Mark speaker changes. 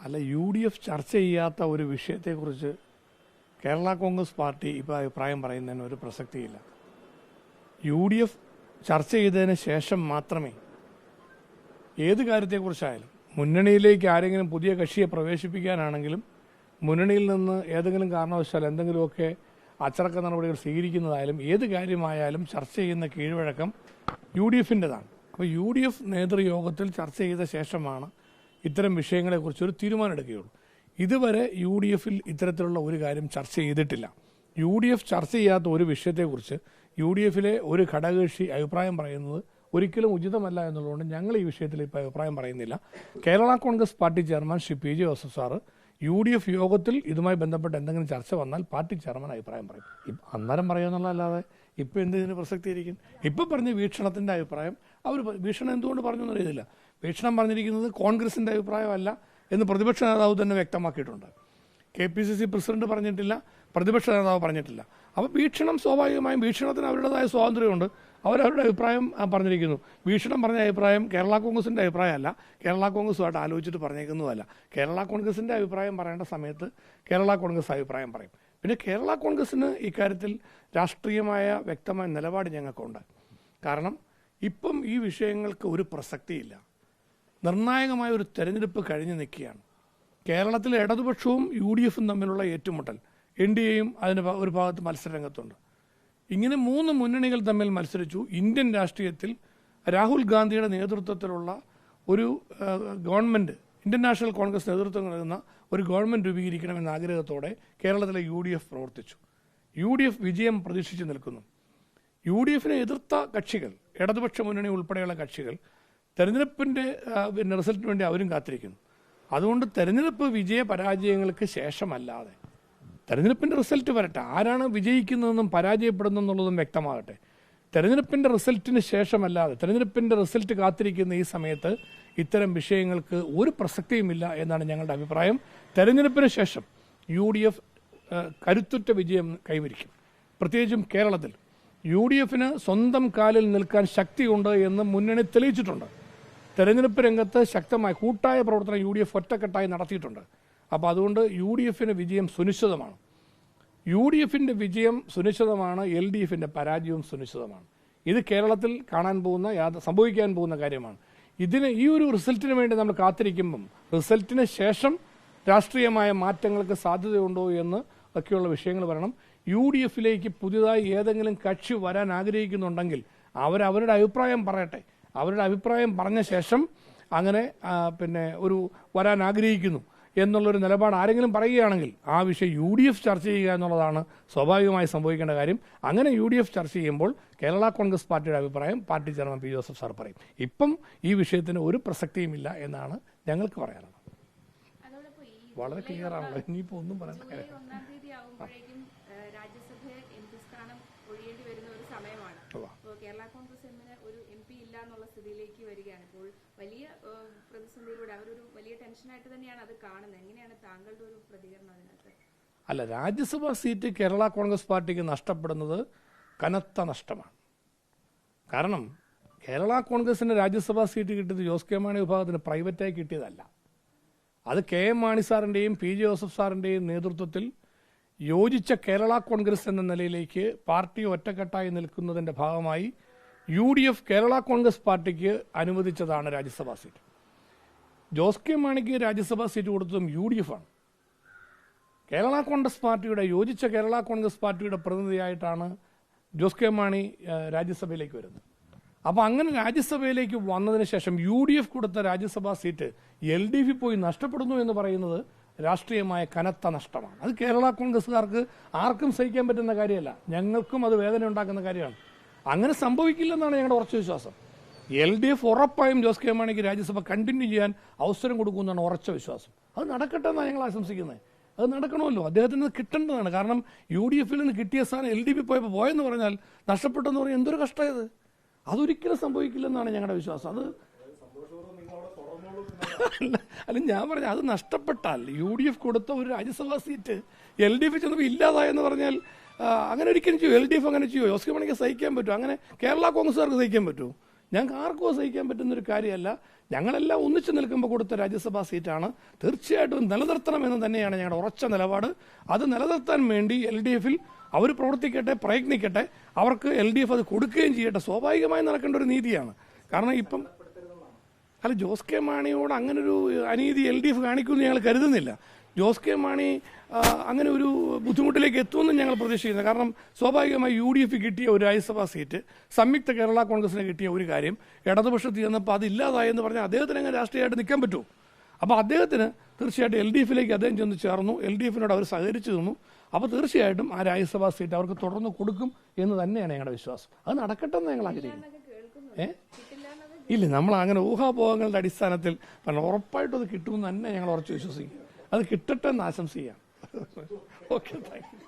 Speaker 1: അല്ല, UDF ചർച്ച ചെയ്യാത്ത ഒരു വിഷയത്തെക്കുറിച്ച് കേരള കോൺഗ്രസ് പാർട്ടി ഇപ്പോൾ അഭിപ്രായം പറയുന്നതിന് ഒരു പ്രസക്തിയില്ല. UDF ചർച്ച ചെയ്തതിന് ശേഷം മാത്രമേ ഏത് കാര്യത്തെക്കുറിച്ചായാലും, മുന്നണിയിലേക്ക് ആരെങ്കിലും പുതിയ കക്ഷിയെ പ്രവേശിപ്പിക്കാനാണെങ്കിലും മുന്നണിയിൽ നിന്ന് ഏതെങ്കിലും കാരണവശാൽ എന്തെങ്കിലുമൊക്കെ അച്ചടക്ക നടപടികൾ സ്വീകരിക്കുന്നതായാലും ഏത് കാര്യമായാലും ചർച്ച ചെയ്യുന്ന കീഴ്വഴക്കം UDFൻ്റെതാണ്. അപ്പോൾ UDF നേതൃയോഗത്തിൽ ചർച്ച ചെയ്ത ശേഷമാണ് ഇത്തരം വിഷയങ്ങളെക്കുറിച്ച് ഒരു തീരുമാനം എടുക്കുകയുള്ളൂ. ഇതുവരെ UDFൽ ഇത്തരത്തിലുള്ള ഒരു കാര്യം ചർച്ച ചെയ്തിട്ടില്ല. UDF ചർച്ച ചെയ്യാത്ത ഒരു വിഷയത്തെക്കുറിച്ച് UDFലെ ഒരു ഘടകകക്ഷി അഭിപ്രായം പറയുന്നത് ഒരിക്കലും ഉചിതമല്ല എന്നുള്ളതുകൊണ്ട് ഞങ്ങൾ ഈ വിഷയത്തിൽ ഇപ്പോൾ അഭിപ്രായം പറയുന്നില്ല. Kerala Congress party chairman Shri PJ Joseph sir UDF യോഗത്തിൽ ഇതുമായി ബന്ധപ്പെട്ട് എന്തെങ്കിലും ചർച്ച വന്നാൽ പാർട്ടി ചെയർമാൻ അഭിപ്രായം പറയും. അന്നേരം പറയുമെന്നുള്ളതല്ലാതെ ഇപ്പോൾ എന്തിനു പ്രസക്തിയിരിക്കും? ഇപ്പം പറഞ്ഞ വീക്ഷണത്തിൻ്റെ അഭിപ്രായം അവർ വീക്ഷണം എന്തുകൊണ്ട് പറഞ്ഞു എന്നറിയില്ല. വീക്ഷണം പറഞ്ഞിരിക്കുന്നത് കോൺഗ്രസിൻ്റെ അഭിപ്രായമല്ല എന്ന് പ്രതിപക്ഷ നേതാവ് തന്നെ വ്യക്തമാക്കിയിട്ടുണ്ട്. KPCC പ്രസിഡന്റ് പറഞ്ഞിട്ടില്ല, പ്രതിപക്ഷ നേതാവ് പറഞ്ഞിട്ടില്ല. അപ്പോൾ വീക്ഷണം സ്വാഭാവികമായും വീക്ഷണത്തിന് അവരുടേതായ സ്വാതന്ത്ര്യമുണ്ട്. അവരവരുടെ അഭിപ്രായം പറഞ്ഞിരിക്കുന്നു. വീക്ഷണം പറഞ്ഞ അഭിപ്രായം കേരള കോൺഗ്രസിൻ്റെ അഭിപ്രായമല്ല, കേരള കോൺഗ്രസുമായിട്ട് ആലോചിച്ചിട്ട് പറഞ്ഞേക്കുന്നതല്ല. കേരള കോൺഗ്രസിൻ്റെ അഭിപ്രായം പറയേണ്ട സമയത്ത് കേരള കോൺഗ്രസ് അഭിപ്രായം പറയും. പിന്നെ കേരള കോൺഗ്രസിന് ഇക്കാര്യത്തിൽ രാഷ്ട്രീയമായ വ്യക്തമായ നിലപാട് ഞങ്ങൾക്കുണ്ട്. കാരണം ഇപ്പം ഈ വിഷയങ്ങൾക്ക് ഒരു പ്രസക്തിയില്ല. നിർണായകമായ ഒരു തെരഞ്ഞെടുപ്പ് കഴിഞ്ഞ് നിൽക്കുകയാണ്. കേരളത്തിലെ ഇടതുപക്ഷവും UDFും തമ്മിലുള്ള ഏറ്റുമുട്ടൽ, NDAയും അതിന് ഒരു ഭാഗത്ത് മത്സരരംഗത്തുണ്ട്. ഇങ്ങനെ 3 മുന്നണികൾ തമ്മിൽ മത്സരിച്ചു. ഇന്ത്യൻ രാഷ്ട്രീയത്തിൽ രാഹുൽ ഗാന്ധിയുടെ നേതൃത്വത്തിലുള്ള ഒരു ഗവൺമെൻറ്, ഇന്ത്യൻ നാഷണൽ കോൺഗ്രസ് നേതൃത്വം നൽകുന്ന ഒരു ഗവൺമെൻറ് രൂപീകരിക്കണമെന്ന ആഗ്രഹത്തോടെ കേരളത്തിലെ UDF പ്രവർത്തിച്ചു. UDF വിജയം പ്രതീക്ഷിച്ച് നിൽക്കുന്നു. UDFനെ എതിർത്ത കക്ഷികൾ, ഇടതുപക്ഷ മുന്നണി ഉൾപ്പെടെയുള്ള കക്ഷികൾ തെരഞ്ഞെടുപ്പിൻ്റെ റിസൾട്ടിന് വേണ്ടി അവരും കാത്തിരിക്കുന്നു. അതുകൊണ്ട് തെരഞ്ഞെടുപ്പ് വിജയ പരാജയങ്ങൾക്ക് ശേഷമല്ലാതെ തെരഞ്ഞെടുപ്പിൻ്റെ റിസൾട്ട് വരട്ടെ, ആരാണ് വിജയിക്കുന്നതെന്നും പരാജയപ്പെടുന്നെന്നുള്ളതും വ്യക്തമാകട്ടെ. തെരഞ്ഞെടുപ്പിൻ്റെ റിസൾട്ടിന് ശേഷമല്ലാതെ തെരഞ്ഞെടുപ്പിൻ്റെ റിസൾട്ട് കാത്തിരിക്കുന്ന ഈ സമയത്ത് ഇത്തരം വിഷയങ്ങൾക്ക് ഒരു പ്രസക്തിയുമില്ല എന്നാണ് ഞങ്ങളുടെ അഭിപ്രായം. തെരഞ്ഞെടുപ്പിന് ശേഷം UDF കരുത്തുറ്റ വിജയം കൈവരിക്കും. പ്രത്യേകിച്ചും കേരളത്തിൽ UDFന് സ്വന്തം കാലിൽ നിൽക്കാൻ ശക്തിയുണ്ട് എന്ന് മുന്നണി തെളിയിച്ചിട്ടുണ്ട്. തെരഞ്ഞെടുപ്പ് രംഗത്ത് ശക്തമായ കൂട്ടായ പ്രവർത്തനം UDF ഒറ്റക്കെട്ടായി നടത്തിയിട്ടുണ്ട്. അപ്പോൾ അതുകൊണ്ട് UDFന് വിജയം സുനിശ്ചിതമാണ്. UDFൻ്റെ വിജയം സുനിശ്ചിതമാണ്, LDFൻ്റെ പരാജയവും സുനിശ്ചിതമാണ്. ഇത് കേരളത്തിൽ സംഭവിക്കാൻ പോകുന്ന കാര്യമാണ്. ഈ ഒരു റിസൾട്ടിന് വേണ്ടി നമ്മൾ കാത്തിരിക്കുമ്പം റിസൾട്ടിന് ശേഷം രാഷ്ട്രീയമായ മാറ്റങ്ങൾക്ക് സാധ്യതയുണ്ടോ എന്ന് ഒക്കെയുള്ള വിഷയങ്ങൾ വരണം. UDFലേക്ക് പുതിയതായി ഏതെങ്കിലും കക്ഷി വരാൻ ആഗ്രഹിക്കുന്നുണ്ടെങ്കിൽ അവരവരുടെ അഭിപ്രായം പറയട്ടെ. അവരുടെ അഭിപ്രായം പറഞ്ഞ ശേഷം അങ്ങനെ ഒരു വരാൻ ആഗ്രഹിക്കുന്നു എന്നുള്ളൊരു നിലപാട് ആരെങ്കിലും പറയുകയാണെങ്കിൽ ആ വിഷയം UDF ചർച്ച ചെയ്യുക എന്നുള്ളതാണ് സ്വാഭാവികമായി സംഭവിക്കേണ്ട കാര്യം. അങ്ങനെ UDF ചർച്ച ചെയ്യുമ്പോൾ കേരള കോൺഗ്രസ് പാർട്ടിയുടെ അഭിപ്രായം party chairman PJ Joseph sir പറയും. ഇപ്പം ഈ വിഷയത്തിന് ഒരു പ്രസക്തിയുമില്ല എന്നാണ് ഞങ്ങൾക്ക് പറയാനുള്ളത്. വളരെ ക്ലിയർ ആണല്ലോ, ഇനിയിപ്പോൾ ഒന്നും പറയാൻ
Speaker 2: കേരള കോൺഗ്രസ് എമ്മിന് ഒരു MP ഇല്ല എന്നുള്ള സ്ഥിതിയിലേക്ക് വരികയാണ്. ഇപ്പോൾ വലിയ പ്രതിസന്ധിയിലൂടെ അവരൊരു വലിയ ടെൻഷനായിട്ട് തന്നെയാണ് അത് കാണുന്നത്. എങ്ങനെയാണ് താങ്കളുടെ ഒരു പ്രതികരണം അതിനകത്ത്?
Speaker 1: അല്ല, രാജ്യസഭാ സീറ്റ് കേരള കോൺഗ്രസ് പാർട്ടിക്ക് നഷ്ടപ്പെടുന്നത് കനത്ത നഷ്ടമാണ്. കാരണം കേരള കോൺഗ്രസിന് രാജ്യസഭാ സീറ്റ് കിട്ടിയത് ജോസ് കെ മാണി വിഭാഗത്തിന് പ്രൈവറ്റായി കിട്ടിയതല്ല. അത് KM മാണി സാറിൻ്റെയും PJ ജോസഫ് സാറിൻ്റെയും നേതൃത്വത്തിൽ യോജിച്ച കേരള കോൺഗ്രസ് എന്ന നിലയിലേക്ക് പാർട്ടി ഒറ്റക്കെട്ടായി നിൽക്കുന്നതിൻ്റെ ഭാഗമായി UDF കേരള കോൺഗ്രസ് പാർട്ടിക്ക് അനുവദിച്ചതാണ് രാജ്യസഭാ സീറ്റ്. ജോസ് കെ മാണിക്ക് രാജ്യസഭാ സീറ്റ് കൊടുത്തതും UDF ആണ്. കേരള കോൺഗ്രസ് പാർട്ടിയുടെ യോജിച്ച കേരള കോൺഗ്രസ് പാർട്ടിയുടെ പ്രതിനിധിയായിട്ടാണ് ജോസ് കെ മാണി രാജ്യസഭയിലേക്ക് വരുന്നത്. അപ്പോൾ അങ്ങനെ രാജ്യസഭയിലേക്ക് വന്നതിന് ശേഷം UDF കൊടുത്ത രാജ്യസഭാ സീറ്റ് LDF പോയി നഷ്ടപ്പെടുന്നു എന്ന് പറയുന്നത് രാഷ്ട്രീയമായ കനത്ത നഷ്ടമാണ്. അത് കേരള കോൺഗ്രസ്സുകാർക്ക് ആർക്കും സഹിക്കാൻ പറ്റുന്ന കാര്യമല്ല. ഞങ്ങൾക്കും അത് വേദന ഉണ്ടാക്കുന്ന കാര്യമാണ്. അങ്ങനെ സംഭവിക്കില്ലെന്നാണ് ഞങ്ങളുടെ ഉറച്ച വിശ്വാസം. LDF ഉറപ്പായും ജോസ് കെ മാണിക്ക് രാജ്യസഭ കണ്ടിന്യൂ ചെയ്യാൻ അവസരം കൊടുക്കുമെന്നാണ് ഉറച്ച വിശ്വാസം. അത് നടക്കട്ടെ എന്നാണ് ഞങ്ങൾ ആശംസിക്കുന്നത്. അത് നടക്കണമല്ലോ, അദ്ദേഹത്തിന് കിട്ടേണ്ടതാണ്. കാരണം UDFൽ നിന്ന് കിട്ടിയ സ്ഥാനം LDF പോയെന്ന് പറഞ്ഞാൽ, നഷ്ടപ്പെട്ടെന്ന് പറഞ്ഞാൽ എന്തൊരു കഷ്ടമായത്. അതൊരിക്കലും സംഭവിക്കില്ലെന്നാണ് ഞങ്ങളുടെ വിശ്വാസം. അത് അല്ല, ഞാൻ പറഞ്ഞ അത് നഷ്ടപ്പെട്ടാൽ UDF കൊടുത്ത ഒരു രാജ്യസഭാ സീറ്റ് LDF ചെന്നപ്പോൾ ഇല്ലാതായെന്ന് പറഞ്ഞാൽ അങ്ങനെ ഒരിക്കലും ചെയ്യും. LDF അങ്ങനെ ചെയ്യുമോ? ജോസ് കെ മാണിക്ക് സഹിക്കാൻ പറ്റുമോ? അങ്ങനെ കേരള കോൺഗ്രസ്സുകാർക്ക് സഹിക്കാൻ പറ്റുമോ? ഞങ്ങൾക്ക് ആർക്കും സഹിക്കാൻ പറ്റുന്നൊരു കാര്യമല്ല. ഞങ്ങളെല്ലാം ഒന്നിച്ചു നിൽക്കുമ്പോൾ കൊടുത്ത രാജ്യസഭാ സീറ്റാണ്. തീർച്ചയായിട്ടും നിലനിർത്തണമെന്ന് തന്നെയാണ് ഞങ്ങളുടെ ഉറച്ച നിലപാട്. അത് നിലനിർത്താൻ വേണ്ടി LDF അവർ പ്രവർത്തിക്കട്ടെ, പ്രയത്നിക്കട്ടെ. അവർക്ക് LDF അത് കൊടുക്കുകയും ചെയ്യട്ടെ. സ്വാഭാവികമായി നടക്കേണ്ട ഒരു നീതിയാണ്. കാരണം ഇപ്പം അല്ല, ജോസ് കെ മാണിയോട് അങ്ങനൊരു അനീതി LDF കാണിക്കുമെന്ന് ഞങ്ങൾ കരുതുന്നില്ല. ജോസ് കെ മാണി അങ്ങനെ ഒരു ബുദ്ധിമുട്ടിലേക്ക് എത്തുമെന്നും ഞങ്ങൾ പ്രതീക്ഷിക്കുന്നത്. കാരണം സ്വാഭാവികമായി UDF കിട്ടിയ ഒരു രാജ്യസഭാ സീറ്റ്, സംയുക്ത കേരള കോൺഗ്രസിന് കിട്ടിയ ഒരു കാര്യം ഇടതുപക്ഷത്ത് ചെന്നപ്പോൾ അതില്ലാതായെന്ന് പറഞ്ഞാൽ അദ്ദേഹത്തിന് അങ്ങനെ രാഷ്ട്രീയമായിട്ട് നിൽക്കാൻ പറ്റുമോ? അപ്പോൾ അദ്ദേഹത്തിന് തീർച്ചയായിട്ടും LDF അദ്ദേഹം ചെന്ന് ചേർന്നു. LDF അവർ സഹകരിച്ചു തന്നു. അപ്പോൾ തീർച്ചയായിട്ടും ആ രാജ്യസഭാ സീറ്റ് അവർക്ക് തുടർന്ന് കൊടുക്കും എന്ന് തന്നെയാണ് ഞങ്ങളുടെ വിശ്വാസം. അത് നടക്കട്ടെ എന്ന് ഞങ്ങൾ ആഗ്രഹിക്കുന്നു. ഇല്ല, നമ്മൾ അങ്ങനെ ഊഹാപോഹങ്ങളുടെ അടിസ്ഥാനത്തിൽ ഉറപ്പായിട്ടും അത് കിട്ടുമെന്ന് തന്നെ ഞങ്ങൾ ഉറച്ചു വിശ്വസിക്കും. അത് കിട്ടട്ടെ എന്ന് ആശംസിക്കാം. Okay, thank you.